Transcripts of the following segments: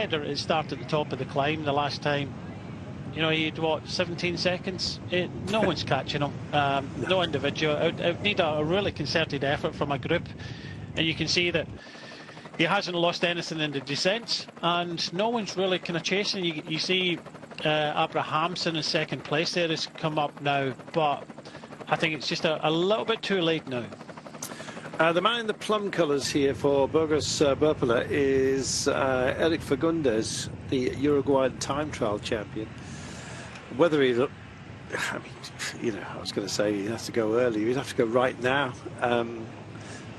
said at the start at the top of the climb the last time, you know, he'd, what, 17 seconds? No one's catching him. No individual. It would need a really concerted effort from a group. And you can see that he hasn't lost anything in the descents. And no one's really kind of chasing. You see Abrahamsen in second place there has come up now. But I think it's just a little bit too late now. The man in the plum colours here for Burgos Berpela is Eric Fagundes, the Uruguayan time trial champion. Whether he, I mean, you know, I was going to say he has to go early. He'd have to go right now.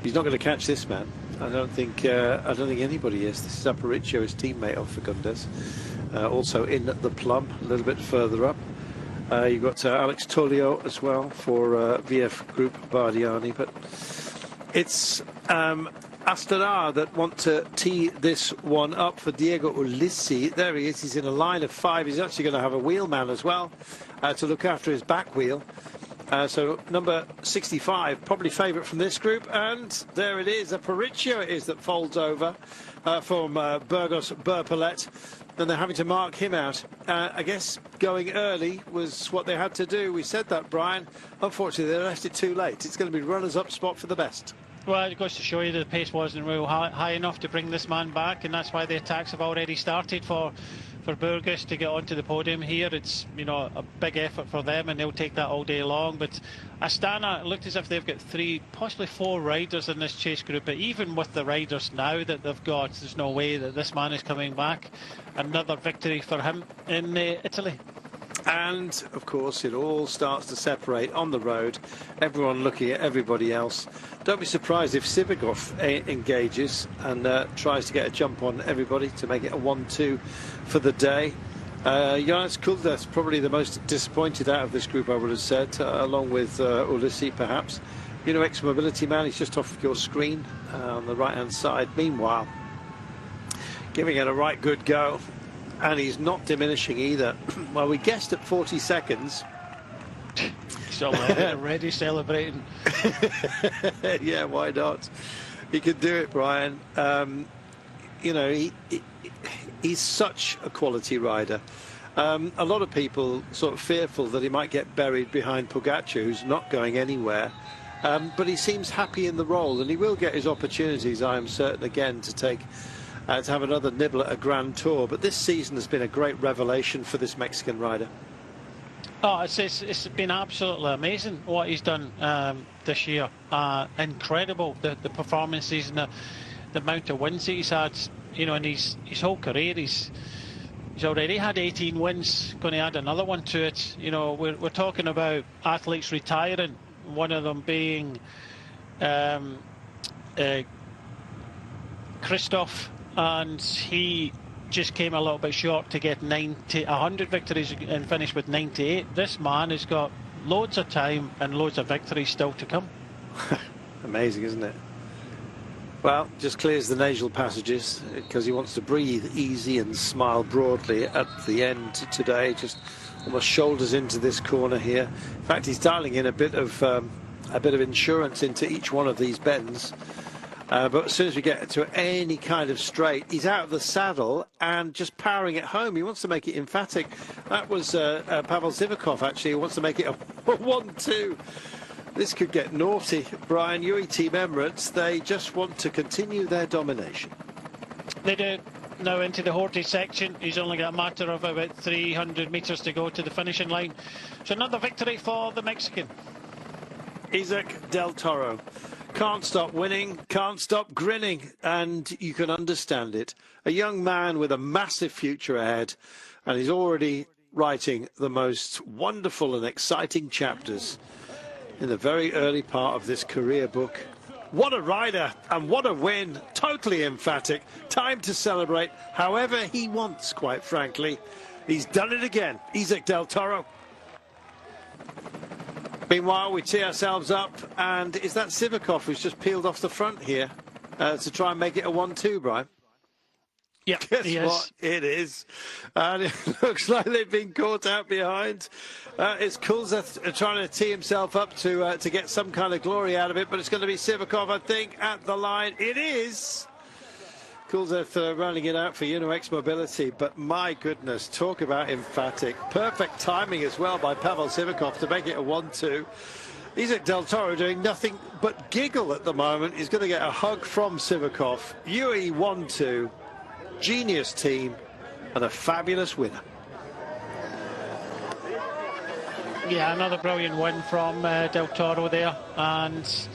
He's not going to catch this man. I don't think anybody is. This is Aparicio, his teammate of Fagundes, also in the plum, a little bit further up. You've got Alex Tolio as well for VF Group Bardiani, but it's Astana that want to tee this one up for Diego Ulissi. There he is. He's in a line of 5. He's actually going to have a wheelman as well to look after his back wheel. So number 65, probably favourite from this group. And there it is. Aparicio it is that folds over from Burgos Berpelet. And they're having to mark him out. I guess going early was what they had to do. We said that, Brian. Unfortunately, they left it too late. It's going to be runners-up spot for the best. Well, it goes to show you the pace wasn't real high enough to bring this man back, and that's why the attacks have already started for Burgos to get onto the podium here. It's, you know, a big effort for them, and they'll take that all day long. But Astana, it looked as if they've got 3, possibly 4 riders in this chase group. But even with the riders now that they've got, there's no way that this man is coming back. Another victory for him in Italy. And, of course, it all starts to separate on the road. Everyone looking at everybody else. Don't be surprised if Sivakov engages and tries to get a jump on everybody to make it a 1-2 for the day. Jonas Kuldas probably the most disappointed out of this group, I would have said, along with Ulissi, perhaps. You know, ex-mobility man, he's just off your screen on the right-hand side. Meanwhile, giving it a right good go. And he's not diminishing either. Well, we guessed at 40 seconds. He's already celebrating. Yeah, why not? He could do it, Brian. You know, he's such a quality rider. A lot of people sort of fearful that he might get buried behind Pogacar, who's not going anywhere. But he seems happy in the role, and he will get his opportunities, I am certain, again, to have another nibble at a Grand Tour. But this season has been a great revelation for this Mexican rider. Oh, it's been absolutely amazing what he's done this year. Incredible, the performances and the amount of wins that he's had. You know, in his whole career, he's already had 18 wins. Going to add another one to it. You know, we're talking about athletes retiring. One of them being Christoph. And he just came a little bit short to get 100 victories and finish with 98. This man has got loads of time and loads of victories still to come. Amazing, isn't it? Well, just clears the nasal passages because he wants to breathe easy and smile broadly at the end today. Just almost shoulders into this corner here. In fact, he's dialing in a bit of insurance into each one of these bends. But as soon as we get to any kind of straight, he's out of the saddle and just powering it home. He wants to make it emphatic. That was Pavel Sivakov, actually, who wants to make it a 1-2. This could get naughty. Brian, UAE Team Emirates, they just want to continue their domination. They do. Now into the Horty section. He's only got a matter of about 300 metres to go to the finishing line. So another victory for the Mexican. Isaac Del Toro. Can't stop winning, can't stop grinning, and you can understand it. A young man with a massive future ahead, and he's already writing the most wonderful and exciting chapters in the very early part of this career book. What a rider, and what a win. Totally emphatic. Time to celebrate however he wants, quite frankly. He's done it again. Isaac Del Toro. Meanwhile, we tee ourselves up, and is that Sivakov who's just peeled off the front here to try and make it a 1-2, Brian? Yeah, guess what? It is. And it looks like they've been caught out behind. It's Kulzeth trying to tee himself up to get some kind of glory out of it, but it's going to be Sivakov, I think, at the line. It is. Kulzev rounding it out for UNOX Mobility, but my goodness, talk about emphatic. Perfect timing as well by Pavel Sivakov to make it a 1-2. Isaac Del Toro doing nothing but giggle at the moment. He's going to get a hug from Sivakov. UE 1-2, genius team, and a fabulous winner. Yeah, another brilliant win from Del Toro there, and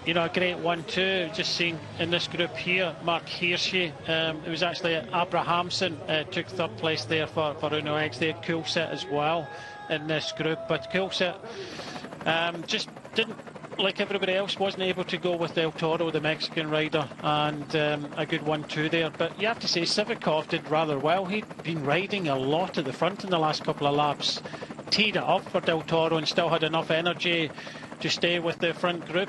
you know, a great 1-2. Just seeing in this group here, Mark Hirschi, it was actually Abrahamsen took third place there for Uno X. They had Kulset as well in this group, but Kulset just didn't, like everybody else, wasn't able to go with Del Toro, the Mexican rider, and a good 1-2 there. But you have to say Sivakov did rather well. He'd been riding a lot at the front in the last couple of laps, teed it up for Del Toro and still had enough energy to stay with the front group.